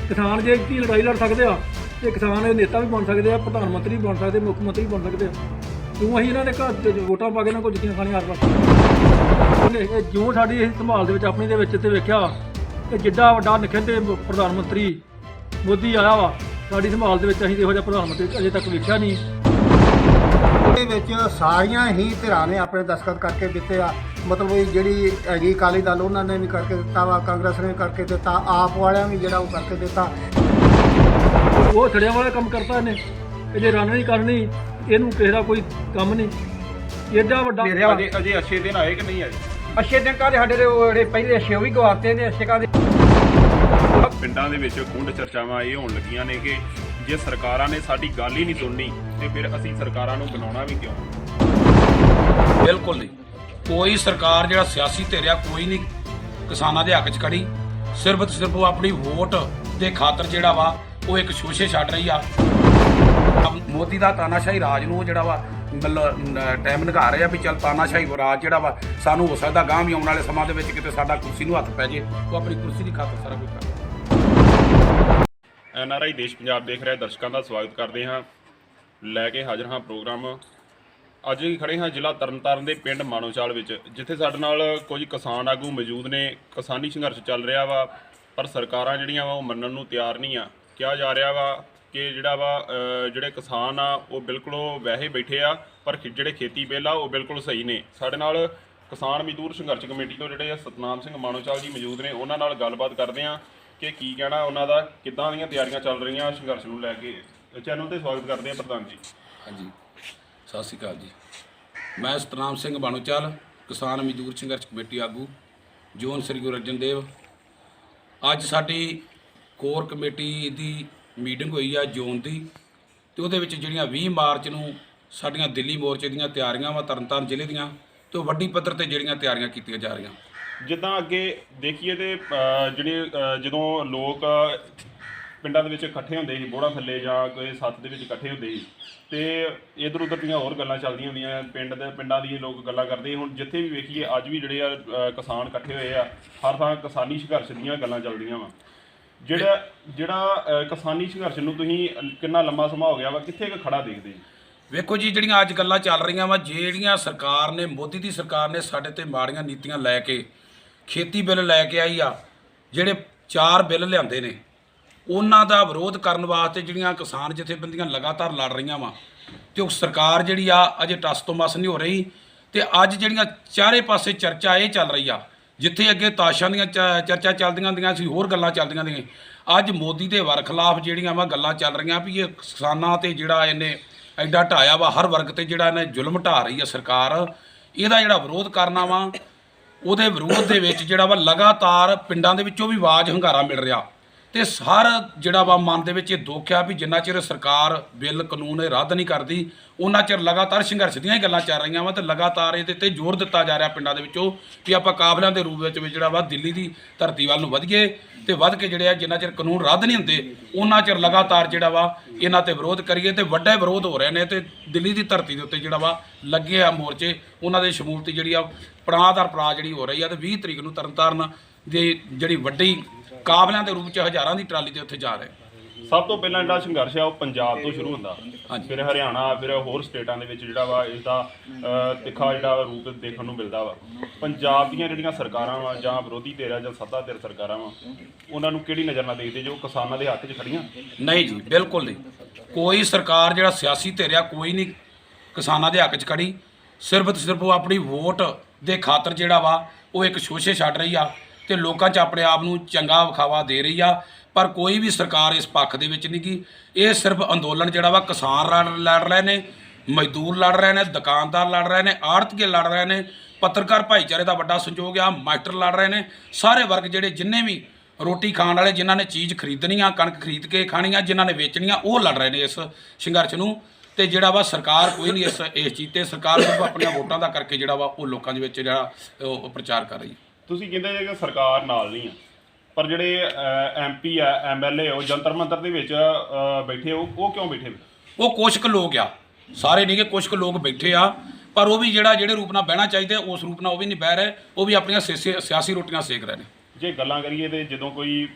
किसान जे की लड़ाई लड़ सकते हैं तो किसान नेता भी बन सकते हैं, प्रधानमंत्री बन सकते, मुख्य मंत्री बन सकते हैं। क्यों असीं इन्हां दे घर वोटां पा के इन्हां कोल जित्तियां खाणियां हर वार जो साडी इस संभाल दे विच अपनी दे विच ते वेख्या कि जिड्डा वड्डा निखिंदे प्रधानमंत्री मोदी आया वा, साडी संभाल दे विच असीं इहो जिहा प्रधानमंत्री अजे तक वेख्या नहीं। ਇਹਦੇ ਵਿੱਚ ਸਾਰੀਆਂ ਹੀ ਧਿਰਾਂ ਨੇ ਆਪਣੇ ਦਸਤਖਤ ਕਰਕੇ ਦਿੱਤੇ ਆ। ਮਤਲਬ ਇਹ ਜਿਹੜੀ ਹੈਗੀ ਅਕਾਲੀ ਦਲ ਉਹਨਾਂ ਨੇ ਵੀ ਕਰਕੇ ਦਿੱਤਾ ਵਾ, ਕਾਂਗਰਸ ਨੇ ਕਰਕੇ ਦਿੱਤਾ, ਆਪ ਵਾਲਿਆਂ ਵੀ ਜਿਹੜਾ ਉਹ ਕਰਕੇ ਦਿੱਤਾ। ਉਹ ਛੜਿਆਂ ਵਾਲਾ ਕੰਮ ਕਰਤਾ ਇਹਨੇ, ਇਹਦੇ ਰਨ ਨਹੀਂ ਕਰਨੀ, ਇਹਨੂੰ ਕਿਸੇ ਦਾ ਕੋਈ ਕੰਮ ਨਹੀਂ। ਏਡਾ ਵੱਡਾ ਅਜੇ ਅੱਛੇ ਦਿਨ ਆਏ ਕਿ ਨਹੀਂ ਆਏ? ਅੱਛੇ ਦਿਨ ਕਾਹਦੇ ਸਾਡੇ ਜਿਹੜੇ ਪਹਿਲੇ ਅੱਛੇ ਉਹ ਵੀ ਗਵਾਤੇ ਨੇ, ਅੱਛੇ ਕਾਹਦੇ। ਪਿੰਡਾਂ ਦੇ ਵਿੱਚ ਖੁੰਡ ਚਰਚਾਵਾਂ ਇਹ ਹੋਣ ਲੱਗੀਆਂ ਨੇ ਕਿ ਜੇ ਸਰਕਾਰਾਂ ਨੇ ਸਾਡੀ ਗੱਲ ਹੀ ਨਹੀਂ ਸੁਣਨੀ ਤੇ ਫਿਰ ਅਸੀਂ ਸਰਕਾਰਾਂ ਨੂੰ ਬਣਾਉਣਾ ਵੀ ਕਿਉਂ? ਬਿਲਕੁਲ ਨਹੀਂ, ਕੋਈ ਸਰਕਾਰ ਜਿਹੜਾ ਸਿਆਸੀ ਧਿਰ ਆ ਕੋਈ ਨਹੀਂ ਕਿਸਾਨਾਂ ਦੇ ਹੱਕ 'ਚ ਖੜੀ। ਸਿਰਫ ਤੇ ਸਿਰਫ ਉਹ ਆਪਣੀ ਵੋਟ ਦੇ ਖਾਤਰ ਜਿਹੜਾ ਵਾ ਉਹ ਇੱਕ ਸ਼ੋਸ਼ੇ ਛੱਡ ਰਹੀ ਆ। ਮੋਦੀ ਦਾ ਤਾਨਾਸ਼ਾਹੀ ਰਾਜ ਨੂੰ ਜਿਹੜਾ ਵਾ ਮਤਲਬ ਟਾਈਮ ਨਿਘਾ ਰਹੇ ਆ ਵੀ ਚੱਲ ਤਾਨਾਸ਼ਾਹੀ ਰਾਜ ਜਿਹੜਾ ਵਾ ਸਾਨੂੰ ਹੋ ਸਕਦਾ ਗਾਂਹ ਵੀ ਆਉਣ ਵਾਲੇ ਸਮਾਂ ਦੇ ਵਿੱਚ ਕਿਤੇ ਸਾਡਾ ਕੁਰਸੀ ਨੂੰ ਹੱਥ ਪੈ ਜੇ, ਉਹ ਆਪਣੀ ਕੁਰਸੀ ਦੀ ਖਾਤਰ ਸਾਰਾ ਕੁਝ ਕਰਦਾ। NRI ਦੇਸ਼ ਪੰਜਾਬ ਦੇਖ ਰਹੇ ਦਰਸ਼ਕਾਂ ਦਾ ਸਵਾਗਤ ਕਰਦੇ ਹਾਂ। ਲੈ ਕੇ ਹਾਜ਼ਰ ਹਾਂ ਪ੍ਰੋਗਰਾਮ। ਅੱਜ ਹੀ ਖੜੇ ਹਾਂ ਜ਼ਿਲ੍ਹਾ ਤਰਨਤਾਰਨ ਦੇ ਪਿੰਡ ਮਾਣੋਚਾਲ ਵਿੱਚ, ਜਿੱਥੇ ਸਾਡੇ ਨਾਲ ਕੁਝ ਕਿਸਾਨ ਆਗੂ ਮੌਜੂਦ ਨੇ। ਕਿਸਾਨੀ ਸੰਘਰਸ਼ ਚੱਲ ਰਿਹਾ ਵਾ, ਪਰ ਸਰਕਾਰਾਂ ਜਿਹੜੀਆਂ ਵਾ ਉਹ ਮੰਨਣ ਨੂੰ ਤਿਆਰ ਨਹੀਂ ਆ। ਕਿਹਾ ਜਾ ਰਿਹਾ ਵਾ ਕਿ ਜਿਹੜਾ ਵਾ ਜਿਹੜੇ ਕਿਸਾਨ ਆ ਉਹ ਬਿਲਕੁਲ ਉਹ ਵੈਸੇ ਬੈਠੇ ਆ, ਪਰ ਜਿਹੜੇ ਖੇਤੀ ਬਿੱਲ ਆ ਉਹ ਬਿਲਕੁਲ ਸਹੀ ਨੇ। ਸਾਡੇ ਨਾਲ ਕਿਸਾਨ ਮਜ਼ਦੂਰ ਸੰਘਰਸ਼ ਕਮੇਟੀ ਤੋਂ ਜਿਹੜੇ ਸਤਨਾਮ ਸਿੰਘ ਮਾਣੋਚਾਲ ਜੀ ਮੌਜੂਦ ਨੇ, ਉਹਨਾਂ ਨਾਲ ਗੱਲਬਾਤ ਕਰਦੇ ਹਾਂ ਕਿ ਕੀ ਕਹਿਣਾ ਉਹਨਾਂ ਦਾ, ਕਿੱਦਾਂ ਦੀਆਂ ਤਿਆਰੀਆਂ ਚੱਲ ਰਹੀਆਂ ਸੰਘਰਸ਼ ਨੂੰ ਲੈ ਕੇ। ਚੈਨਲ ਤੇ ਸਵਾਗਤ ਕਰਦੇ ਹਾਂ ਪ੍ਰਧਾਨ ਜੀ। ਹਾਂਜੀ, ਸਤਿ ਸ਼੍ਰੀ ਅਕਾਲ ਜੀ। ਮੈਂ ਸਤਨਾਮ ਸਿੰਘ ਮਾਣੋਚਾਲ, ਕਿਸਾਨ ਮਜ਼ਦੂਰ ਸੰਘਰਸ਼ ਕਮੇਟੀ ਆਗੂ, ਜ਼ੋਨ ਸ੍ਰੀ ਗੁਰੂ ਅਰਜਨ ਦੇਵ। ਅੱਜ ਸਾਡੀ ਕੋਰ ਕਮੇਟੀ ਦੀ ਮੀਟਿੰਗ ਹੋਈ ਆ ਜ਼ੋਨ ਦੀ, ਅਤੇ ਉਹਦੇ ਵਿੱਚ ਜਿਹੜੀਆਂ 20 ਮਾਰਚ ਨੂੰ ਸਾਡੀਆਂ ਦਿੱਲੀ ਮੋਰਚੇ ਦੀਆਂ ਤਿਆਰੀਆਂ ਵਾ ਤਰਨਤਾਰਨ ਜ਼ਿਲ੍ਹੇ ਦੀਆਂ, ਅਤੇ ਉਹ ਵੱਡੀ ਪੱਧਰ 'ਤੇ ਜਿਹੜੀਆਂ ਤਿਆਰੀਆਂ ਕੀਤੀਆਂ ਜਾ ਰਹੀਆਂ। ਜਿੱਦਾਂ ਅੱਗੇ ਦੇਖੀਏ ਤੇ ਜਿਹੜੇ ਜਦੋਂ ਲੋਕ ਪਿੰਡਾਂ ਦੇ ਵਿੱਚ ਇਕੱਠੇ ਹੁੰਦੇ ਸੀ, ਬੋੜਾਂ ਥੱਲੇ ਜਾਂ ਕੋਈ ਸੱਥ ਦੇ ਵਿੱਚ ਇਕੱਠੇ ਹੁੰਦੇ ਸੀ, ਤੇ ਇੱਧਰ ਉੱਧਰ ਦੀਆਂ ਹੋਰ ਗੱਲਾਂ ਚੱਲਦੀਆਂ ਹੁੰਦੀਆਂ, ਪਿੰਡਾਂ ਦੀ ਲੋਕ ਗੱਲਾਂ ਕਰਦੇ। ਹੁਣ ਜਿੱਥੇ ਵੀ ਵੇਖੀਏ ਅੱਜ ਵੀ ਜਿਹੜੇ ਆ ਕਿਸਾਨ ਇਕੱਠੇ ਹੋਏ ਆ, ਹਰ ਥਾਂ ਕਿਸਾਨੀ ਸੰਘਰਸ਼ ਦੀਆਂ ਗੱਲਾਂ ਚੱਲਦੀਆਂ ਵਾ। ਜਿਹੜਾ ਕਿਸਾਨੀ ਸੰਘਰਸ਼ ਨੂੰ ਤੁਸੀਂ ਕਿੰਨਾ ਲੰਮਾ ਸਮਾਂ ਹੋ ਗਿਆ ਵਾ, ਕਿੱਥੇ ਕੁ ਖੜਾ ਦੇਖਦੇ ਜੀ? ਵੇਖੋ ਜੀ, ਜਿਹੜੀਆਂ ਅੱਜ ਗੱਲਾਂ ਚੱਲ ਰਹੀਆਂ ਵਾ, ਜਿਹੜੀਆਂ ਸਰਕਾਰ ਨੇ, ਮੋਦੀ ਦੀ ਸਰਕਾਰ ਨੇ ਸਾਡੇ 'ਤੇ ਮਾੜੀਆਂ ਨੀਤੀਆਂ ਲੈ ਕੇ ਖੇਤੀ ਬਿੱਲ ਲੈ ਕੇ ਆਈ ਆ, ਜਿਹੜੇ 4 ਬਿੱਲ ਲਿਆਂਦੇ ਨੇ, ਉਹਨਾਂ ਦਾ ਵਿਰੋਧ ਕਰਨ ਵਾਸਤੇ ਜਿਹੜੀਆਂ ਕਿਸਾਨ ਜਥੇਬੰਦੀਆਂ ਲਗਾਤਾਰ ਲੜ ਰਹੀਆਂ ਵਾ, ਅਤੇ ਉਹ ਸਰਕਾਰ ਜਿਹੜੀ ਆ ਅਜੇ ਟਸ ਤੋਂ ਮਸ ਨਹੀਂ ਹੋ ਰਹੀ। ਅਤੇ ਅੱਜ ਜਿਹੜੀਆਂ ਚਾਰੇ ਪਾਸੇ ਚਰਚਾ ਇਹ ਚੱਲ ਰਹੀ ਆ, ਜਿੱਥੇ ਅੱਗੇ ਤਾਸ਼ਾਂ ਦੀਆਂ ਚਰਚਾ ਚੱਲਦੀਆਂ ਹੁੰਦੀਆਂ ਸੀ, ਹੋਰ ਗੱਲਾਂ ਚੱਲਦੀਆਂ ਹੁੰਦੀਆਂ, ਅੱਜ ਮੋਦੀ ਦੇ ਵਰਖਲਾਫ ਜਿਹੜੀਆਂ ਵਾ ਗੱਲਾਂ ਚੱਲ ਰਹੀਆਂ ਵੀ ਇਹ ਕਿਸਾਨਾਂ 'ਤੇ ਜਿਹੜਾ ਇਹਨੇ ਐਡਾ ਢਾਇਆ ਵਾ, ਹਰ ਵਰਗ 'ਤੇ ਜਿਹੜਾ ਇਹਨੇ ਜ਼ੁਲਮ ਢਾ ਰਹੀ ਆ ਸਰਕਾਰ, ਇਹਦਾ ਜਿਹੜਾ ਵਿਰੋਧ ਕਰਨਾ ਵਾ, ਉਹਦੇ ਵਿਰੋਧ ਦੇ ਵਿੱਚ ਜਿਹੜਾ ਵਾ ਲਗਾਤਾਰ ਪਿੰਡਾਂ ਦੇ ਵਿੱਚੋਂ ਵੀ ਆਵਾਜ਼ ਹੰਗਾਰਾ ਮਿਲ ਰਿਹਾ। ਅਤੇ ਹਰ ਜਿਹੜਾ ਵਾ ਮਨ ਦੇ ਵਿੱਚ ਇਹ ਦੁੱਖ ਆ ਵੀ ਜਿੰਨਾ ਚਿਰ ਸਰਕਾਰ ਬਿੱਲ ਕਾਨੂੰਨ ਇਹ ਰੱਦ ਨਹੀਂ ਕਰਦੀ, ਉਹਨਾਂ ਚਿਰ ਲਗਾਤਾਰ ਸੰਘਰਸ਼ ਦੀਆਂ ਹੀ ਗੱਲਾਂ ਚੱਲ ਰਹੀਆਂ ਵਾ, ਅਤੇ ਲਗਾਤਾਰ ਇਹਦੇ 'ਤੇ ਜ਼ੋਰ ਦਿੱਤਾ ਜਾ ਰਿਹਾ ਪਿੰਡਾਂ ਦੇ ਵਿੱਚੋਂ ਕਿ ਆਪਾਂ ਕਾਫਲਿਆਂ ਦੇ ਰੂਪ ਵਿੱਚ ਜਿਹੜਾ ਵਾ ਦਿੱਲੀ ਦੀ ਧਰਤੀ ਵੱਲ ਨੂੰ ਵਧੀਏ, ਅਤੇ ਵੱਧ ਕੇ ਜਿਹੜੇ ਆ ਜਿੰਨਾ ਚਿਰ ਕਾਨੂੰਨ ਰੱਦ ਨਹੀਂ ਹੁੰਦੇ ਉਹਨਾਂ ਚਿਰ ਲਗਾਤਾਰ ਜਿਹੜਾ ਵਾ ਇਹਨਾਂ 'ਤੇ ਵਿਰੋਧ ਕਰੀਏ। ਅਤੇ ਵੱਡੇ ਵਿਰੋਧ ਹੋ ਰਹੇ ਨੇ, ਅਤੇ ਦਿੱਲੀ ਦੀ ਧਰਤੀ ਦੇ ਉੱਤੇ ਜਿਹੜਾ ਵਾ ਲੱਗੇ ਆ ਮੋਰਚੇ, ਉਹਨਾਂ ਦੇ ਸ਼ਮੂਲਤੀ ਜਿਹੜੀ ਆ ਪੜਾਅ ਦਰ ਪੜਾਅ ਜਿਹੜੀ ਹੋ ਰਹੀ ਆ। ਅਤੇ 20 ਤਰੀਕ ਨੂੰ ਤਰਨਤਾਰਨ ਦੀ ਜਿਹੜੀ ਵੱਡੀ ਕਾਬਲਿਆਂ ਦੇ ਰੂਪ 'ਚ ਹਜ਼ਾਰਾਂ ਦੀ ਟਰਾਲੀ ਦੇ ਉੱਥੇ ਜਾ ਰਹੇ। ਸਭ ਤੋਂ ਪਹਿਲਾਂ ਜਿਹੜਾ ਸੰਘਰਸ਼ ਆ ਉਹ ਪੰਜਾਬ ਤੋਂ ਸ਼ੁਰੂ ਹੁੰਦਾ, ਫਿਰ ਹਰਿਆਣਾ, ਫਿਰ ਹੋਰ ਸਟੇਟਾਂ ਦੇ ਵਿੱਚ ਜਿਹੜਾ ਵਾ ਇਸਦਾ ਤਿੱਖਾ ਜਿਹੜਾ ਰੂਪ ਦੇਖਣ ਨੂੰ ਮਿਲਦਾ ਵਾ। ਪੰਜਾਬ ਦੀਆਂ ਜਿਹੜੀਆਂ ਸਰਕਾਰਾਂ ਵਾ ਜਾਂ ਵਿਰੋਧੀ ਧਿਰ ਆ ਜਾਂ ਸੱਤਾ ਧਿਰ ਸਰਕਾਰਾਂ ਵਾ, ਉਹਨਾਂ ਨੂੰ ਕਿਹੜੀ ਨਜ਼ਰ ਨਾਲ ਦੇਖਦੇ ਜੋ ਕਿਸਾਨਾਂ ਦੇ ਹੱਕ 'ਚ ਖੜੀਆਂ? ਨਹੀਂ ਜੀ, ਬਿਲਕੁਲ ਨਹੀਂ। ਕੋਈ ਸਰਕਾਰ ਜਿਹੜਾ ਸਿਆਸੀ ਧਿਰ ਆ ਕੋਈ ਨਹੀਂ ਕਿਸਾਨਾਂ ਦੇ ਹੱਕ 'ਚ ਖੜੀ। ਸਿਰਫ ਤੇ ਸਿਰਫ ਉਹ ਆਪਣੀ ਵੋਟ ਦੇ ਖਾਤਰ ਜਿਹੜਾ ਵਾ ਉਹ ਇੱਕ ਸ਼ੋਸ਼ੇ ਛੱਡ ਰਹੀ ਆ, ਅਤੇ ਲੋਕਾਂ 'ਚ ਆਪਣੇ ਆਪ ਨੂੰ ਚੰਗਾ ਵਿਖਾਵਾ ਦੇ ਰਹੀ ਆ। ਪਰ ਕੋਈ ਵੀ ਸਰਕਾਰ ਇਸ ਪੱਖ ਦੇ ਵਿੱਚ ਨਹੀਂ ਗੀ। ਇਹ ਸਿਰਫ ਅੰਦੋਲਨ ਜਿਹੜਾ ਵਾ ਕਿਸਾਨ ਲੜ ਰਹੇ ਨੇ, ਮਜ਼ਦੂਰ ਲੜ ਰਹੇ ਨੇ, ਦੁਕਾਨਦਾਰ ਲੜ ਰਹੇ ਨੇ, ਆੜ੍ਹਤੀਏ ਲੜ ਰਹੇ ਨੇ, ਪੱਤਰਕਾਰ ਭਾਈਚਾਰੇ ਦਾ ਵੱਡਾ ਸੰਯੋਗ ਆ, ਮਾਸਟਰ ਲੜ ਰਹੇ ਨੇ। ਸਾਰੇ ਵਰਗ ਜਿਹੜੇ ਜਿੰਨੇ ਵੀ ਰੋਟੀ ਖਾਣ ਵਾਲੇ, ਜਿਨ੍ਹਾਂ ਨੇ ਚੀਜ਼ ਖਰੀਦਣੀ ਆ, ਕਣਕ ਖਰੀਦ ਕੇ ਖਾਣੀ ਆ, ਜਿਨ੍ਹਾਂ ਨੇ ਵੇਚਣੀ ਆ, ਉਹ ਲੜ ਰਹੇ ਨੇ ਇਸ ਸੰਘਰਸ਼ ਨੂੰ। ਅਤੇ ਜਿਹੜਾ ਵਾ ਸਰਕਾਰ ਕੋਈ ਨਹੀਂ ਇਸ ਚੀਜ਼ 'ਤੇ, ਸਰਕਾਰ ਸਿਰਫ ਆਪਣੀਆਂ ਵੋਟਾਂ ਦਾ ਕਰਕੇ ਜਿਹੜਾ ਵਾ ਉਹ ਲੋਕਾਂ ਦੇ ਵਿੱਚ ਜਿਹੜਾ ਉਹ ਪ੍ਰਚਾਰ ਕਰ ਰਹੀ। ਤੁਸੀਂ ਕਹਿੰਦੇ ਜੇ ਕਿ ਸਰਕਾਰ ਨਾਲ ਨਹੀਂ ਆ, ਪਰ ਜਿਹੜੇ MP ਆ, MLA ਉਹ ਜੰਤਰ ਮੰਤਰ ਦੇ ਵਿੱਚ ਬੈਠੇ, ਉਹ ਕਿਉਂ ਬੈਠੇ? ਉਹ ਕੁਛ ਕੁ ਲੋਕ ਆ, ਸਾਰੇ ਨਹੀਂ ਗੇ, ਕੁਛ ਕੁ ਲੋਕ ਬੈਠੇ ਆ, ਪਰ ਉਹ ਵੀ ਜਿਹੜੇ ਰੂਪ ਨਾਲ ਬਹਿਣਾ ਚਾਹੀਦੇ ਉਸ ਰੂਪ ਨਾਲ ਉਹ ਵੀ ਨਹੀਂ ਬਹਿ ਰਹੇ, ਉਹ ਵੀ ਆਪਣੀਆਂ ਸਿਆਸੀ ਰੋਟੀਆਂ ਸੇਕ ਰਹੇ ਨੇ। ਜੇ ਗੱਲਾਂ ਕਰੀਏ ਤੇ ਜਦੋਂ ਕੋਈ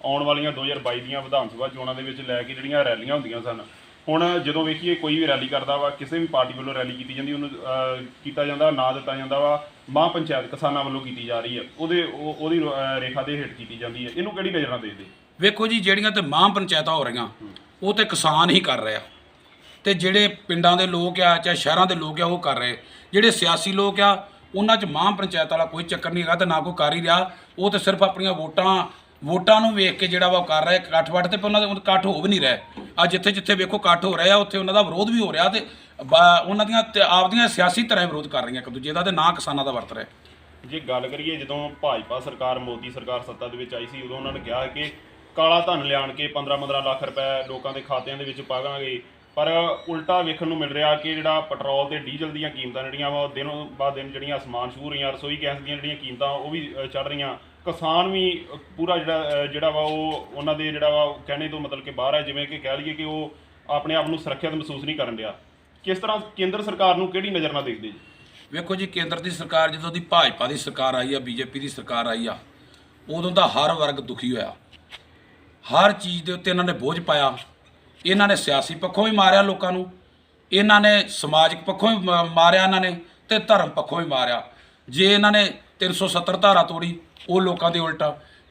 ਆਉਣ ਵਾਲੀਆਂ 2022 ਦੀਆਂ ਵਿਧਾਨ ਸਭਾ ਚੋਣਾਂ ਦੇ ਵਿੱਚ ਲੈ ਕੇ ਜਿਹੜੀਆਂ ਰੈਲੀਆਂ ਹੁੰਦੀਆਂ ਸਨ, ਹੁਣ ਜਦੋਂ ਵੇਖੀਏ ਕੋਈ ਵੀ ਰੈਲੀ ਕਰਦਾ ਵਾ, ਕਿਸੇ ਵੀ ਪਾਰਟੀ ਵੱਲੋਂ ਰੈਲੀ ਕੀਤੀ ਜਾਂਦੀ, ਉਹਨੂੰ ਕੀਤਾ ਜਾਂਦਾ ਨਾਂ ਦਿੱਤਾ ਜਾਂਦਾ ਵਾ ਮਾਂ ਪੰਚਾਇਤ ਕਿਸਾਨਾਂ ਵੱਲੋਂ ਕੀਤੀ ਜਾ ਰਹੀ ਹੈ, ਉਹਦੀ ਰੇਖਾ ਦੇ ਹੇਠ ਕੀਤੀ ਜਾਂਦੀ ਹੈ। ਇਹਨੂੰ ਕਿਹੜੀ ਨਜ਼ਰ ਨਾਲ ਦੇਖਦੇ? ਵੇਖੋ ਜੀ, ਜਿਹੜੀਆਂ ਤੇ ਮਾਂ ਪੰਚਾਇਤਾਂ ਹੋ ਰਹੀਆਂ ਉਹ ਤੇ ਕਿਸਾਨ ਹੀ ਕਰ ਰਿਹਾ, ਤੇ ਜਿਹੜੇ ਪਿੰਡਾਂ ਦੇ ਲੋਕ ਆ ਚਾਹੇ ਸ਼ਹਿਰਾਂ ਦੇ ਲੋਕ ਆ ਉਹ ਕਰ ਰਹੇ। ਜਿਹੜੇ ਸਿਆਸੀ ਲੋਕ ਆ ਉਹਨਾਂ 'ਚ ਮਾਂ ਪੰਚਾਇਤ ਵਾਲਾ ਕੋਈ ਚੱਕਰ ਨਹੀਂ ਹੈਗਾ ਤੇ ਨਾ ਕੋਈ ਕਰ ਹੀ ਰਿਹਾ। ਉਹ ਤੇ ਸਿਰਫ ਆਪਣੀਆਂ ਵੋਟਾਂ ਨੂੰ ਵੇਖ ਕੇ ਜਿਹੜਾ ਵਾ ਉਹ ਕਰ ਰਿਹਾ ਇਕੱਠ ਵੱਟ, ਤੇ ਉਹਨਾਂ ਦੇ ਇਕੱਠ ਹੋ ਵੀ ਨਹੀਂ ਰਿਹਾ। ਅੱਜ ਜਿੱਥੇ ਵੇਖੋ ਇਕੱਠ ਹੋ ਰਿਹਾ ਉੱਥੇ ਉਹਨਾਂ ਦਾ ਵਿਰੋਧ ਵੀ ਹੋ ਰਿਹਾ, ਤੇ ਉਹਨਾਂ ਦੀਆਂ ਆਪਦੀਆਂ ਸਿਆਸੀ ਤਰ੍ਹਾਂ ਵਿਰੋਧ ਕਰ ਰਹੀਆਂ ਇੱਕ ਦੂਜੇ ਦਾ, ਤੇ ਨਾ ਕਿਸਾਨਾਂ ਦਾ ਵਰਤ ਰਿਹਾ। ਜੇ ਗੱਲ ਕਰੀਏ ਜਦੋਂ ਭਾਜਪਾ ਸਰਕਾਰ, ਮੋਦੀ ਸਰਕਾਰ ਸੱਤਾ ਦੇ ਵਿੱਚ ਆਈ ਸੀ, ਉਦੋਂ ਉਹਨਾਂ ਨੇ ਕਿਹਾ ਕਿ ਕਾਲਾ ਧਨ ਲਿਆਣ ਕੇ 15-15 ਲੱਖ ਰੁਪਏ ਲੋਕਾਂ ਦੇ ਖਾਤਿਆਂ ਦੇ ਵਿੱਚ ਪਾਵਾਂਗੇ, ਪਰ ਉਲਟਾ ਵੇਖਣ ਨੂੰ ਮਿਲ ਰਿਹਾ ਕਿ ਜਿਹੜਾ ਪੈਟਰੋਲ ਤੇ ਡੀਜ਼ਲ ਦੀਆਂ ਕੀਮਤਾਂ ਜਿਹੜੀਆਂ ਵਾ ਉਹ ਦਿਨੋਂ ਬਾਅਦ ਦਿਨ ਜਿਹੜੀਆਂ ਅਸਮਾਨ ਛੂਹ ਰਹੀਆਂ। ਰਸੋਈ ਗੈਸ ਦੀਆਂ ਜਿਹੜੀਆਂ ਕੀਮਤਾਂ ਉਹ ਵੀ ਚੜ੍ਹ ਰਹੀਆਂ। ਕਿਸਾਨ ਵੀ ਪੂਰਾ ਜਿਹੜਾ ਵਾ ਉਹ ਉਹਨਾਂ ਦੇ ਜਿਹੜਾ ਵਾ ਕਹਿਣੇ ਤੋਂ ਮਤਲਬ ਕਿ ਬਾਹਰ ਹੈ, ਜਿਵੇਂ ਕਿ ਕਹਿ ਲਈਏ ਕਿ ਉਹ ਆਪਣੇ ਆਪ ਨੂੰ ਸੁਰੱਖਿਅਤ ਮਹਿਸੂਸ ਨਹੀਂ ਕਰਨ ਰਿਹਾ। ਕਿਸ ਤਰ੍ਹਾਂ ਕੇਂਦਰ ਸਰਕਾਰ ਨੂੰ ਕਿਹੜੀ ਨਜ਼ਰ ਨਾਲ ਦੇਖਦੇ ਜੀ? ਵੇਖੋ ਜੀ, ਕੇਂਦਰ ਦੀ ਸਰਕਾਰ ਜਦੋਂ ਦੀ ਭਾਜਪਾ ਦੀ ਸਰਕਾਰ ਆਈ ਆ, ਬੀਜੇਪੀ ਦੀ ਸਰਕਾਰ ਆਈ ਆ, ਉਦੋਂ ਦਾ ਹਰ ਵਰਗ ਦੁਖੀ ਹੋਇਆ। ਹਰ ਚੀਜ਼ ਦੇ ਉੱਤੇ ਇਹਨਾਂ ਨੇ ਬੋਝ ਪਾਇਆ। ਇਹਨਾਂ ਨੇ ਸਿਆਸੀ ਪੱਖੋਂ ਵੀ ਮਾਰਿਆ ਲੋਕਾਂ ਨੂੰ, ਇਹਨਾਂ ਨੇ ਸਮਾਜਿਕ ਪੱਖੋਂ ਵੀ ਮਾਰਿਆ, ਇਹਨਾਂ ਨੇ ਤੇ ਧਰਮ ਪੱਖੋਂ ਵੀ ਮਾਰਿਆ। ਜੇ ਇਹਨਾਂ ਨੇ 370 ਧਾਰਾ ਤੋੜੀ ਉਹ ਲੋਕਾਂ ਦੇ ਉਲਟ,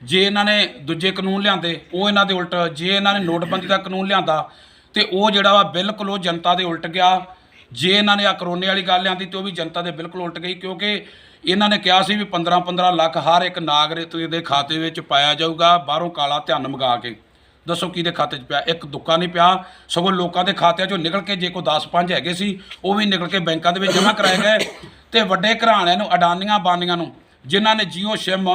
ਜੇ ਇਹਨਾਂ ਨੇ ਦੂਜੇ ਕਾਨੂੰਨ ਲਿਆਂਦੇ ਉਹ ਇਹਨਾਂ ਦੇ ਉਲਟ, ਜੇ ਇਹਨਾਂ ਨੇ ਨੋਟਬੰਦੀ ਦਾ ਕਾਨੂੰਨ ਲਿਆਂਦਾ ਤੇ ਉਹ ਜਿਹੜਾ ਵਾ ਬਿਲਕੁਲ ਉਹ ਜਨਤਾ ਦੇ ਉਲਟ ਗਿਆ। ਜੇ ਇਹਨਾਂ ਨੇ ਆ ਕਰੋਨੇ ਵਾਲੀ ਗੱਲ ਲਿਆਂਦੀ ਤੇ ਉਹ ਵੀ ਜਨਤਾ ਦੇ ਬਿਲਕੁਲ ਉਲਟ ਗਈ, ਕਿਉਂਕਿ ਇਹਨਾਂ ਨੇ ਕਿਹਾ ਸੀ ਵੀ 15-15 ਲੱਖ ਹਰ ਇੱਕ ਨਾਗਰਿਕ ਦੇ ਖਾਤੇ ਵਿੱਚ ਪਾਇਆ ਜਾਊਗਾ ਬਾਹਰੋਂ ਕਾਲਾ ਧਨ ਮੰਗਾ ਕੇ। ਦੱਸੋ ਕਿਹਦੇ ਖਾਤੇ 'ਚ ਪਿਆ? ਇੱਕ ਦੁੱਕਾ ਨਹੀਂ ਪਿਆ, ਸਗੋਂ ਲੋਕਾਂ ਦੇ ਖਾਤਿਆਂ 'ਚੋਂ ਨਿਕਲ ਕੇ ਜੇ ਕੋਈ 10-5 ਹੈਗੇ ਸੀ ਉਹ ਵੀ ਨਿਕਲ ਕੇ ਬੈਂਕਾਂ ਦੇ ਵਿੱਚ ਜਮ੍ਹਾਂ ਕਰਾਏ ਗਏ। ਤੇ ਵੱਡੇ ਘਰਾਣਿਆਂ ਨੂੰ, ਅਡਾਨੀਆਂ ਬਾਨੀਆਂ ਨੂੰ, ਜਿਨ੍ਹਾਂ ਨੇ ਜੀਓ ਸਿਮ